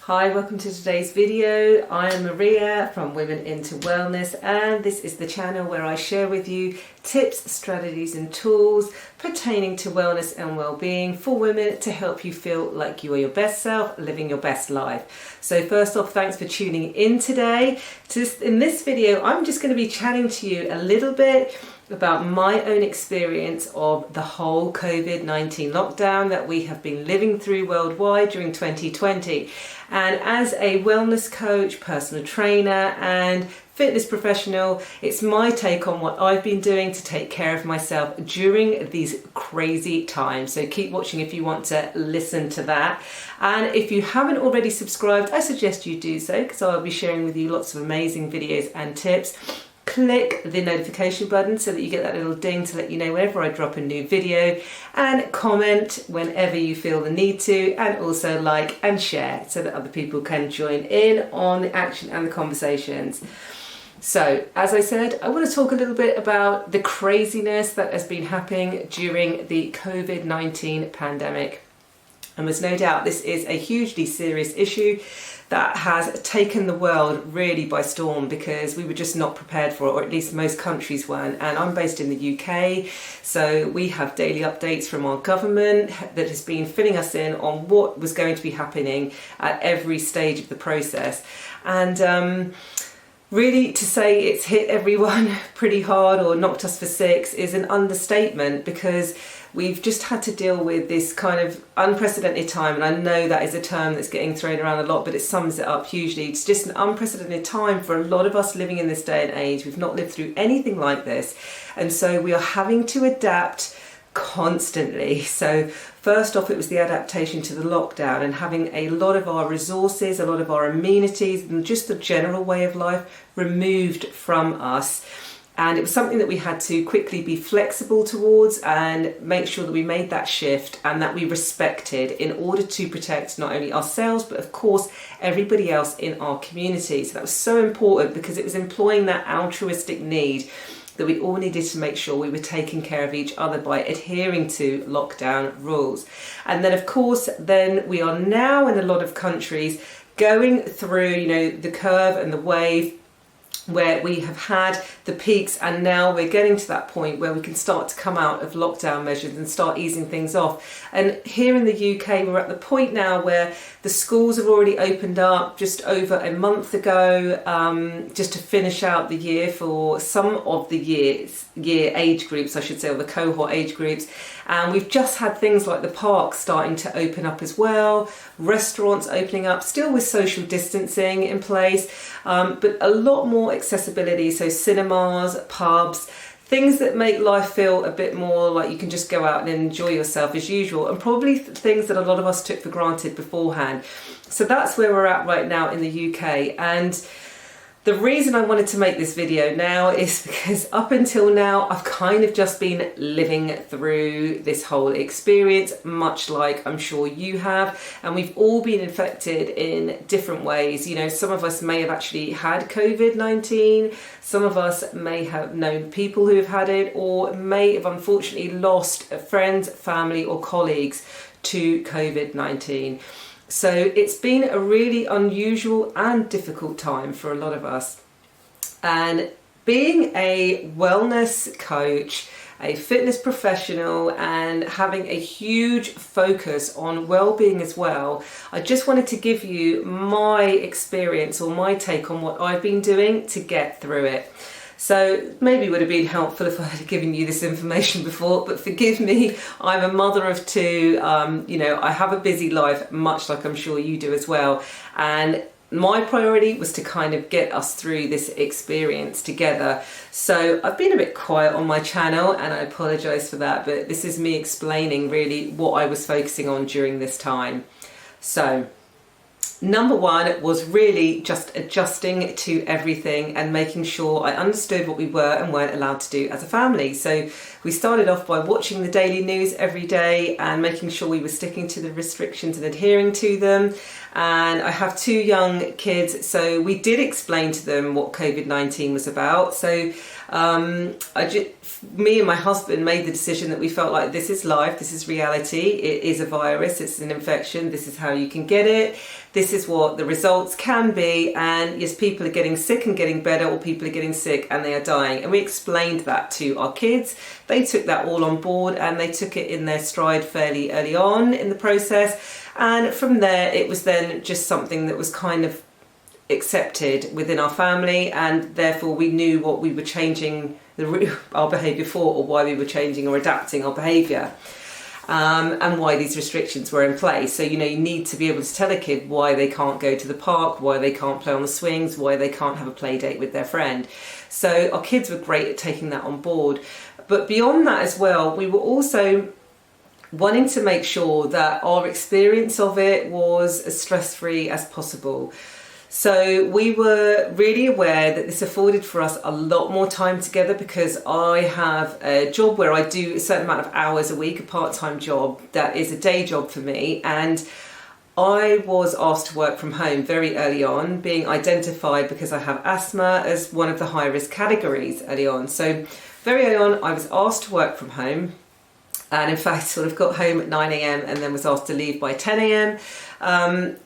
Hi, welcome to today's video. I am Maria from Women into Wellness, and this is the channel where I share with you tips, strategies and tools pertaining to wellness and well-being for women to help you feel like you are your best self, living your best life. So first off, thanks for tuning in today. In this video, I'm just going to be chatting to you a little bit about my own experience of the whole COVID-19 lockdown that we have been living through worldwide during 2020. And as a wellness coach, personal trainer and fitness professional, it's my take on what I've been doing to take care of myself during these crazy times. So keep watching if you want to listen to that. And if you haven't already subscribed, I suggest you do so, because I'll be sharing with you lots of amazing videos and tips. Click the notification button so that you get that little ding to let you know whenever I drop a new video, and comment whenever you feel the need to, and also like and share so that other people can join in on the action and the conversations. So, as I said, I want to talk a little bit about the craziness that has been happening during the COVID-19 pandemic. And there's no doubt this is a hugely serious issue that has taken the world really by storm, because we were just not prepared for it, or at least most countries weren't. And I'm based in the UK, so we have daily updates from our government that has been filling us in on what was going to be happening at every stage of the process. And really, to say it's hit everyone pretty hard or knocked us for six is an understatement, because we've just had to deal with this kind of unprecedented time. And I know that is a term that's getting thrown around a lot, but it sums it up hugely. It's just an unprecedented time for a lot of us living in this day and age. We've not lived through anything like this. And so we are having to adapt constantly. So first off, it was the adaptation to the lockdown and having a lot of our resources, a lot of our amenities and just the general way of life removed from us. And it was something that we had to quickly be flexible towards and make sure that we made that shift and that we respected in order to protect not only ourselves, but of course everybody else in our community. So that was so important, because it was employing that altruistic need that we all needed to make sure we were taking care of each other by adhering to lockdown rules. And then of course, then we are now in a lot of countries going through, the curve and the wave, where we have had the peaks, and now we're getting to that point where we can start to come out of lockdown measures and start easing things off. And here in the UK, we're at the point now where the schools have already opened up just over a month ago, just to finish out the year for some of the year age groups, I should say, or the cohort age groups. And we've just had things like the parks starting to open up as well, restaurants opening up, still with social distancing in place, but a lot more accessibility. So cinemas, pubs, things that make life feel a bit more like you can just go out and enjoy yourself as usual, and probably things that a lot of us took for granted beforehand. So that's where we're at right now in the UK. And the reason I wanted to make this video now is because up until now, I've kind of just been living through this whole experience, much like I'm sure you have. And we've all been infected in different ways. Some of us may have actually had COVID-19. Some of us may have known people who have had it, or may have unfortunately lost friends, family, or colleagues to COVID-19. So it's been a really unusual and difficult time for a lot of us. And being a wellness coach, a fitness professional, and having a huge focus on well-being as well, I just wanted to give you my experience or my take on what I've been doing to get through it. So maybe it would have been helpful if I had given you this information before, but forgive me, I'm a mother of two. I have a busy life, much like I'm sure you do as well. And my priority was to kind of get us through this experience together. So I've been a bit quiet on my channel, and I apologise for that, but this is me explaining really what I was focusing on during this time. So number one was really just adjusting to everything and making sure I understood what we were and weren't allowed to do as a family. So we started off by watching the daily news every day and making sure we were sticking to the restrictions and adhering to them. and I have two young kids, so we did explain to them what COVID-19 was about. So me and my husband made the decision that we felt like this is life, this is reality, it is a virus, it's an infection, this is how you can get it, this is what the results can be, and yes, people are getting sick and getting better, or people are getting sick and they are dying. And we explained that to our kids. They took that all on board and they took it in their stride fairly early on in the process. And from there, it was then just something that was kind of accepted within our family, and therefore we knew what we were changing our behaviour for, or why we were changing or adapting our behaviour, and why these restrictions were in place. So, you need to be able to tell a kid why they can't go to the park, why they can't play on the swings, why they can't have a play date with their friend. So our kids were great at taking that on board. But beyond that as well, we were also wanting to make sure that our experience of it was as stress-free as possible. So we were really aware that this afforded for us a lot more time together, because I have a job where I do a certain amount of hours a week, a part-time job that is a day job for me, and I was asked to work from home very early on, being identified because I have asthma as one of the high-risk categories early on. So very early on I was asked to work from home, and in fact sort of got home at 9 a.m. and then was asked to leave by 10 a.m.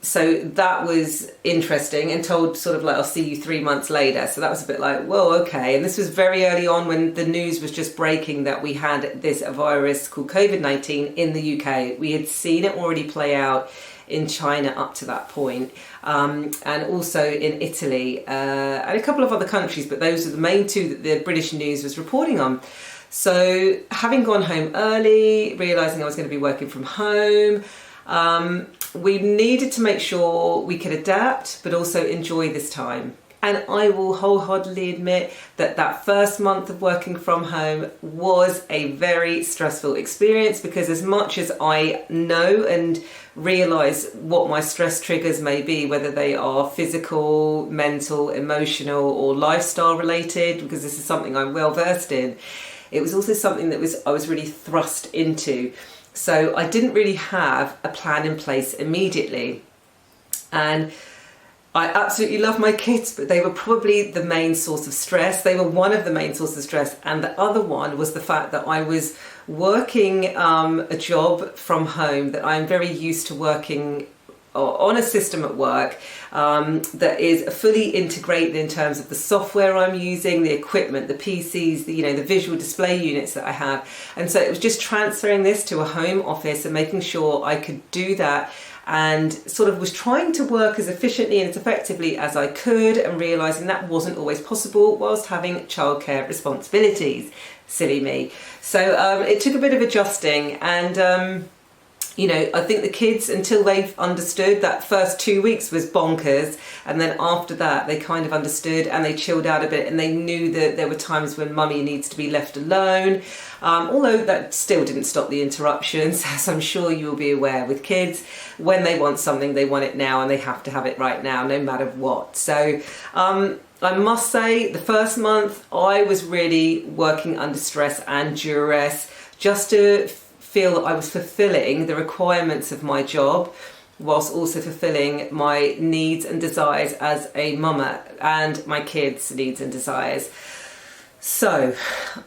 So that was interesting, and told sort of like, I'll see you 3 months later. So that was a bit like, whoa, okay. And this was very early on, when the news was just breaking that we had this virus called Covid-19 in the UK. We had seen it already play out in China up to that point, and also in Italy, and a couple of other countries, but those are the main two that the British news was reporting on. So having gone home early, realising I was going to be working from home, we needed to make sure we could adapt but also enjoy this time. And I will wholeheartedly admit that that first month of working from home was a very stressful experience, because as much as I know and realise what my stress triggers may be, whether they are physical, mental, emotional or lifestyle related, because this is something I'm well versed in, it was also something that I was really thrust into. So I didn't really have a plan in place immediately. And I absolutely love my kids, but they were probably the main source of stress. They were one of the main sources of stress. And the other one was the fact that I was working a job from home that I'm very used to working on a system at work that is fully integrated in terms of the software I'm using, the equipment, the PCs, the visual display units that I have. And so it was just transferring this to a home office and making sure I could do that, and sort of was trying to work as efficiently and as effectively as I could, and realising that wasn't always possible whilst having childcare responsibilities. Silly me. So it took a bit of adjusting, and I think the kids, until they've understood, that first 2 weeks was bonkers, and then after that they kind of understood and they chilled out a bit, and they knew that there were times when mummy needs to be left alone, although that still didn't stop the interruptions, as I'm sure you will be aware with kids. When they want something, they want it now, and they have to have it right now, no matter what. So I must say, the first month I was really working under stress and duress, just to feel that I was fulfilling the requirements of my job, whilst also fulfilling my needs and desires as a mama, and my kids' needs and desires. So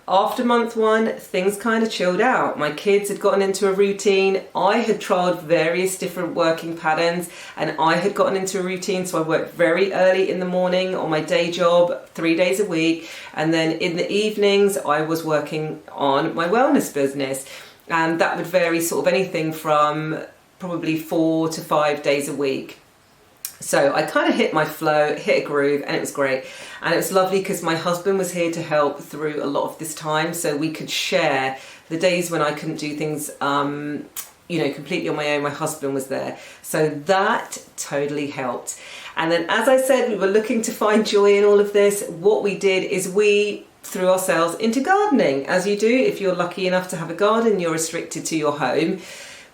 after month 1, things kind of chilled out. My kids had gotten into a routine. I had trialled various different working patterns, and I had gotten into a routine. So I worked very early in the morning on my day job, 3 days a week. And then in the evenings, I was working on my wellness business. And that would vary sort of anything from probably 4 to 5 days a week. So I kind of hit my flow, hit a groove, and it was great. And it was lovely because my husband was here to help through a lot of this time, so we could share the days when I couldn't do things completely on my own. My husband was there, so that totally helped. And then, as I said, we were looking to find joy in all of this. What we did is we threw ourselves into gardening, as you do if you're lucky enough to have a garden. You're restricted to your home.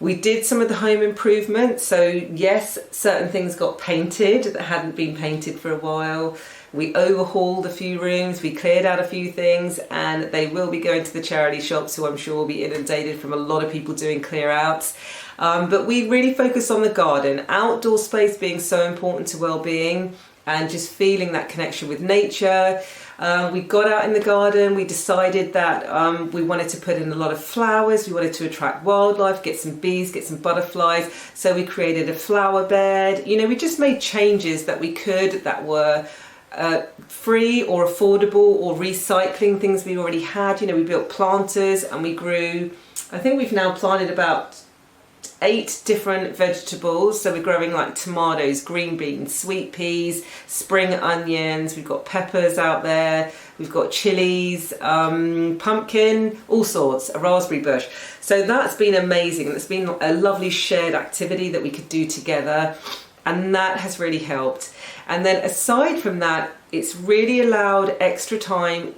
We did some of the home improvements. So yes, certain things got painted that hadn't been painted for a while. We overhauled a few rooms, we cleared out a few things, and they will be going to the charity shop, so I'm sure we'll be inundated from a lot of people doing clear outs. But we really focus on the garden, outdoor space being so important to well-being, and just feeling that connection with nature. We got out in the garden, we decided that we wanted to put in a lot of flowers, we wanted to attract wildlife, get some bees, get some butterflies, so we created a flower bed. You know, we just made changes that we could, that were free or affordable, or recycling things we already had. You know, we built planters and we grew, I think we've now planted about 8 different vegetables. So we're growing like tomatoes, green beans, sweet peas, spring onions, we've got peppers out there, we've got chilies, pumpkin, all sorts, a raspberry bush. So that's been amazing, and it's been a lovely shared activity that we could do together, and that has really helped. And then aside from that, it's really allowed extra time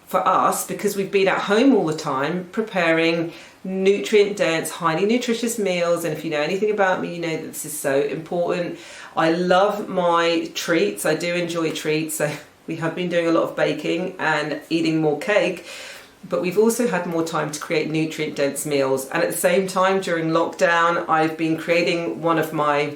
for us, because we've been at home all the time preparing nutrient dense, highly nutritious meals. And if you know anything about me, you know that this is so important. I love my treats. I do enjoy treats. So we have been doing a lot of baking and eating more cake, but we've also had more time to create nutrient dense meals. And at the same time, during lockdown, I've been creating one of my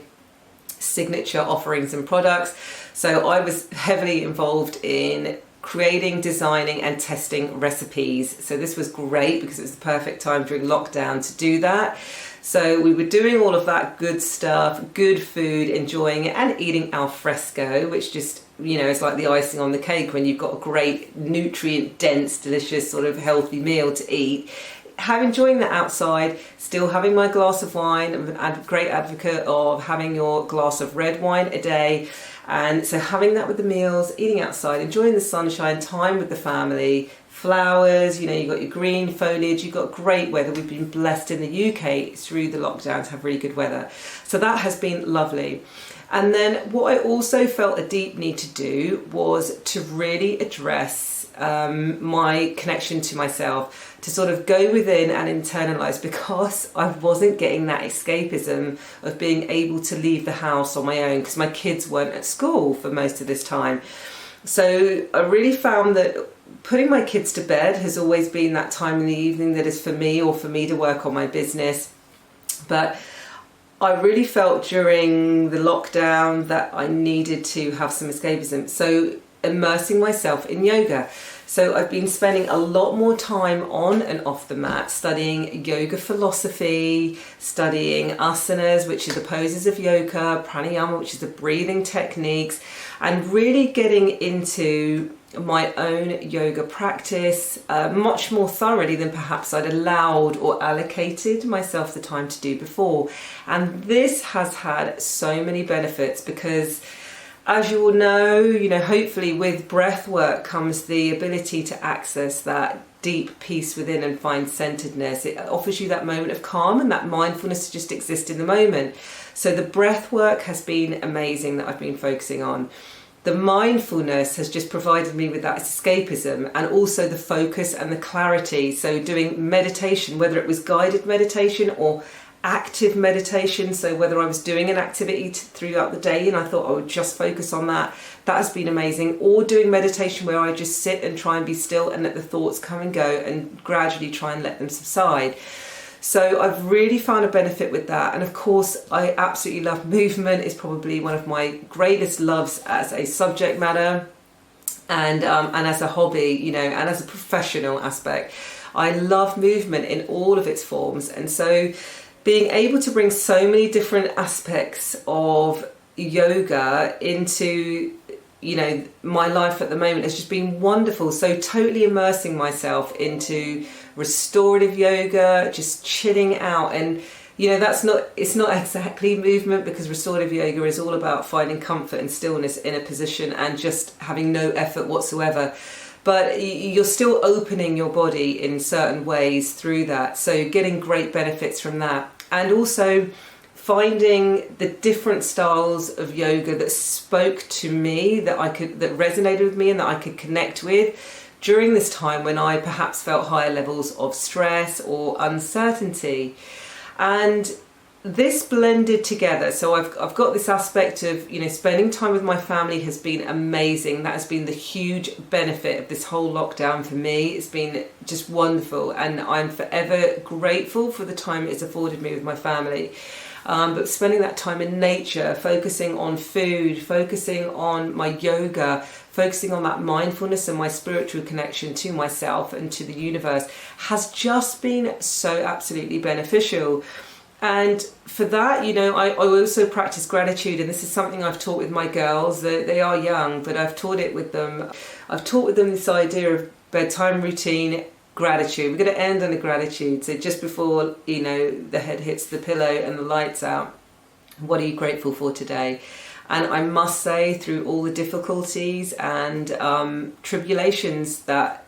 signature offerings and products. So I was heavily involved in creating, designing and testing recipes. So this was great because it was the perfect time during lockdown to do that. So we were doing all of that good stuff, good food, enjoying it and eating al fresco, which just, you know, is like the icing on the cake when you've got a great nutrient dense, delicious sort of healthy meal to eat. Enjoying that outside, still having my glass of wine. I'm a great advocate of having your glass of red wine a day. And so having that with the meals, eating outside, enjoying the sunshine, time with the family, flowers, you know, you've got your green foliage, you've got great weather. We've been blessed in the UK through the lockdown to have really good weather. So that has been lovely. And then what I also felt a deep need to do was to really address my connection to myself, to sort of go within and internalize, because I wasn't getting that escapism of being able to leave the house on my own because my kids weren't at school for most of this time. So I really found that putting my kids to bed has always been that time in the evening that is for me, or for me to work on my business. But I really felt during the lockdown that I needed to have some escapism. So immersing myself in yoga. So I've been spending a lot more time on and off the mat, studying yoga philosophy, studying asanas, which are the poses of yoga, pranayama, which is the breathing techniques, and really getting into my own yoga practice much more thoroughly than perhaps I'd allowed or allocated myself the time to do before. And this has had so many benefits because, as you all know, hopefully with breath work comes the ability to access that deep peace within and find centeredness. It offers you that moment of calm and that mindfulness to just exist in the moment. So the breath work has been amazing that I've been focusing on. The mindfulness has just provided me with that escapism and also the focus and the clarity. So doing meditation, whether it was guided meditation or active meditation, so whether I was doing an activity throughout the day and I thought I would just focus on that, that has been amazing, or doing meditation where I just sit and try and be still and let the thoughts come and go and gradually try and let them subside. So I've really found a benefit with that. And of course I absolutely love movement. It's probably one of my greatest loves as a subject matter and as a hobby, and as a professional aspect. I love movement in all of its forms, and so being able to bring so many different aspects of yoga into, my life at the moment has just been wonderful. So totally immersing myself into restorative yoga, just chilling out. And, it's not exactly movement, because restorative yoga is all about finding comfort and stillness in a position and just having no effort whatsoever. But you're still opening your body in certain ways through that. So getting great benefits from that. And also finding the different styles of yoga that spoke to me, that resonated with me and that I could connect with during this time when I perhaps felt higher levels of stress or uncertainty. And this blended together. So I've got this aspect of, spending time with my family has been amazing. That has been the huge benefit of this whole lockdown for me. It's been just wonderful, and I'm forever grateful for the time it's afforded me with my family. But spending that time in nature, focusing on food, focusing on my yoga, focusing on that mindfulness and my spiritual connection to myself and to the universe has just been so absolutely beneficial. And for that, I also practice gratitude, and this is something I've taught with my girls. They are young, but I've taught it with them. I've taught with them this idea of bedtime routine, gratitude. We're going to end on a gratitude. So just before, the head hits the pillow and the lights out, what are you grateful for today? And I must say, through all the difficulties and tribulations that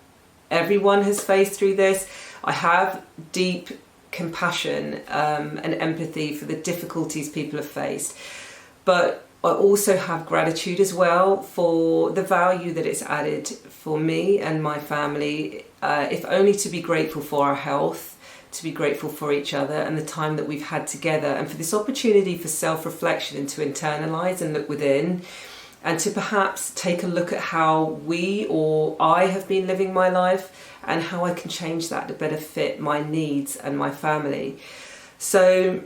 everyone has faced through this, I have deep compassion and empathy for the difficulties people have faced. But I also have gratitude as well for the value that it's added for me and my family, if only to be grateful for our health, to be grateful for each other and the time that we've had together, and for this opportunity for self-reflection and to internalize and look within, and to perhaps take a look at how we or I have been living my life and how I can change that to better fit my needs and my family. So,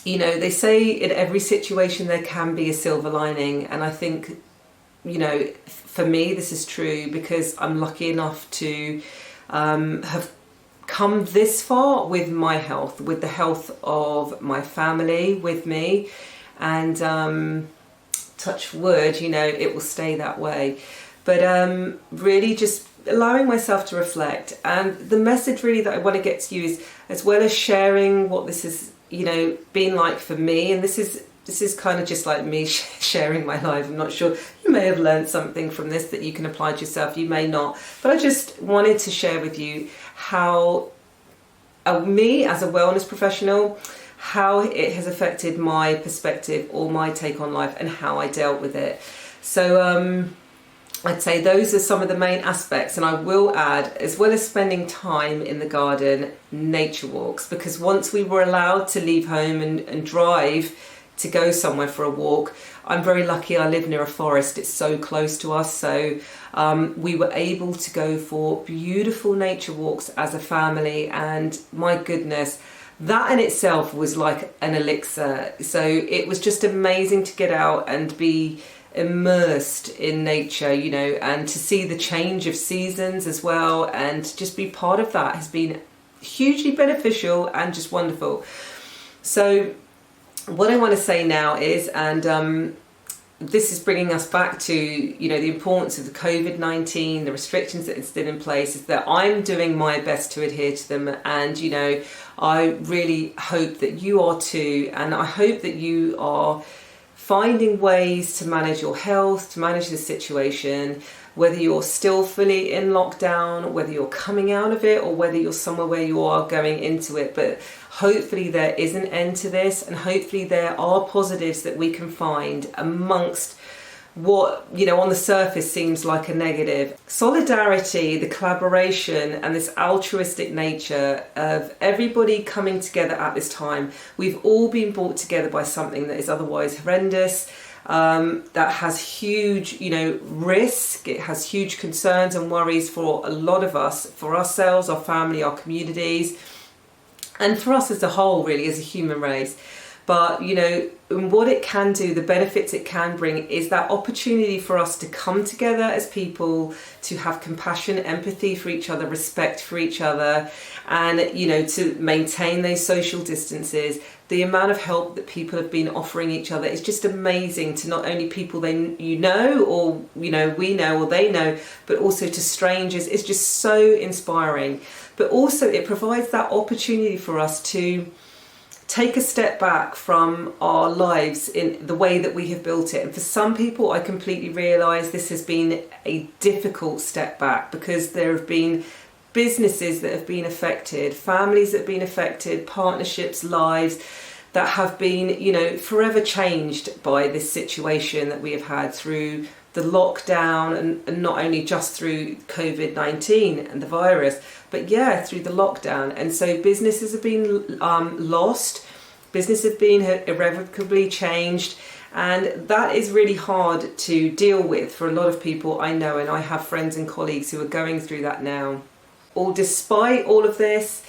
they say in every situation there can be a silver lining, and I think, for me this is true because I'm lucky enough to have come this far with my health, with the health of my family with me, and touch wood, it will stay that way. But really just allowing myself to reflect. And the message really that I want to get to you is, as well as sharing what this has, been like for me, and this is kind of just like me sharing my life. I'm not sure, you may have learned something from this that you can apply to yourself, you may not. But I just wanted to share with you how me as a wellness professional, how it has affected my perspective or my take on life and how I dealt with it. So I'd say those are some of the main aspects, and I will add, as well as spending time in the garden, nature walks, because once we were allowed to leave home and drive to go somewhere for a walk, I'm very lucky I live near a forest, it's so close to us, so we were able to go for beautiful nature walks as a family, and my goodness, that in itself was like an elixir. So it was just amazing to get out and be immersed in nature, and to see the change of seasons as well, and to just be part of that has been hugely beneficial and just wonderful. So what I want to say now is, and this is bringing us back to, the importance of the Covid-19, the restrictions that are still in place, is that I'm doing my best to adhere to them. And, I really hope that you are too. And I hope that you are finding ways to manage your health, to manage the situation, whether you're still fully in lockdown, whether you're coming out of it, or whether you're somewhere where you are going into it. But hopefully there is an end to this, and hopefully there are positives that we can find amongst what, on the surface seems like a negative. Solidarity, the collaboration, and this altruistic nature of everybody coming together at this time. We've all been brought together by something that is otherwise horrendous, that has huge, risk. It has huge concerns and worries for a lot of us, for ourselves, our family, our communities, and for us as a whole, really, as a human race. But, and what it can do, the benefits it can bring, is that opportunity for us to come together as people, to have compassion, empathy for each other, respect for each other, and, to maintain those social distances. The amount of help that people have been offering each other is just amazing, to not only people or we know or they know, but also to strangers. It's just so inspiring. But also it provides that opportunity for us to take a step back from our lives in the way that we have built it. And for some people, I completely realise this has been a difficult step back, because there have been businesses that have been affected, families that have been affected, partnerships, lives that have been, forever changed by this situation that we have had through the lockdown, and not only just through Covid-19 and the virus, but through the lockdown. And so businesses have been lost, business has been irrevocably changed, and that is really hard to deal with for a lot of people I know, and I have friends and colleagues who are going through that now. Despite all of this,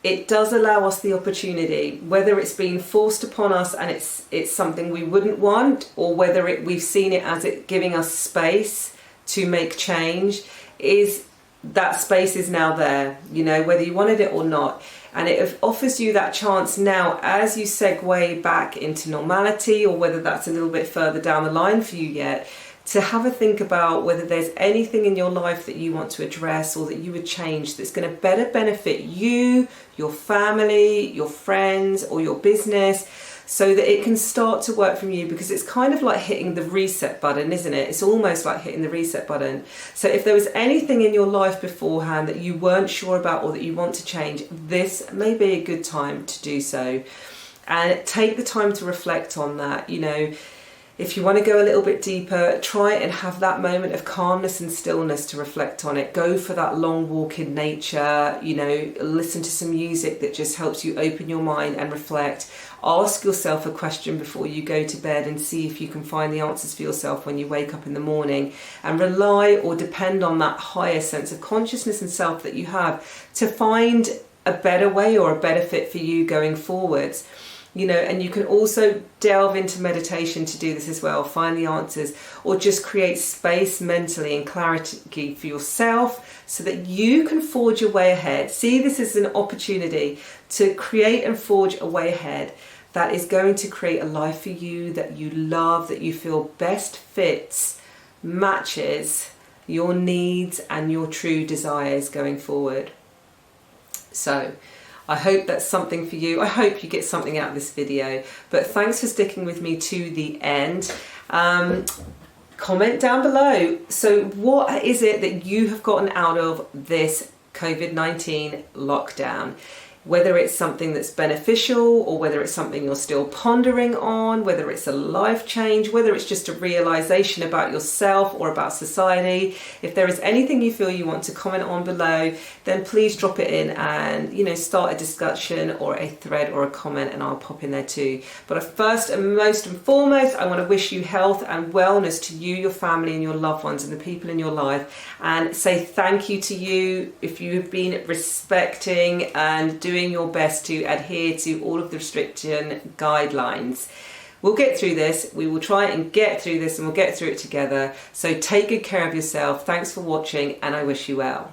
it does allow us the opportunity, whether it's been forced upon us and it's something we wouldn't want, or whether we've seen it as it giving us space to make change, is that space is now there, whether you wanted it or not. And it offers you that chance now as you segue back into normality, or whether that's a little bit further down the line for you yet, to have a think about whether there's anything in your life that you want to address or that you would change that's going to better benefit you, your family, your friends, or your business, so that it can start to work from you. Because it's kind of like hitting the reset button, isn't it? It's almost like hitting the reset button. So if there was anything in your life beforehand that you weren't sure about or that you want to change, this may be a good time to do so. And take the time to reflect on that. If you want to go a little bit deeper, try and have that moment of calmness and stillness to reflect on it. Go for that long walk in nature, listen to some music that just helps you open your mind and reflect. Ask yourself a question before you go to bed and see if you can find the answers for yourself when you wake up in the morning, and rely or depend on that higher sense of consciousness and self that you have to find a better way or a better fit for you going forwards. And you can also delve into meditation to do this as well, find the answers, or just create space mentally and clarity for yourself so that you can forge your way ahead. See this as an opportunity to create and forge a way ahead that is going to create a life for you that you love, that you feel best fits, matches your needs and your true desires going forward. So I hope that's something for you. I hope you get something out of this video. But thanks for sticking with me to the end. Comment down below. So what is it that you have gotten out of this COVID-19 lockdown? Whether it's something that's beneficial, or whether it's something you're still pondering on, whether it's a life change, whether it's just a realization about yourself or about society. If there is anything you feel you want to comment on below, then please drop it in and start a discussion or a thread or a comment, and I'll pop in there too. But first and most and foremost, I want to wish you health and wellness to you, your family and your loved ones and the people in your life, and say thank you to you if you have been respecting and doing your best to adhere to all of the restriction guidelines. We'll get through this. We will try and get through this, and we'll get through it together. So take good care of yourself. Thanks for watching, and I wish you well.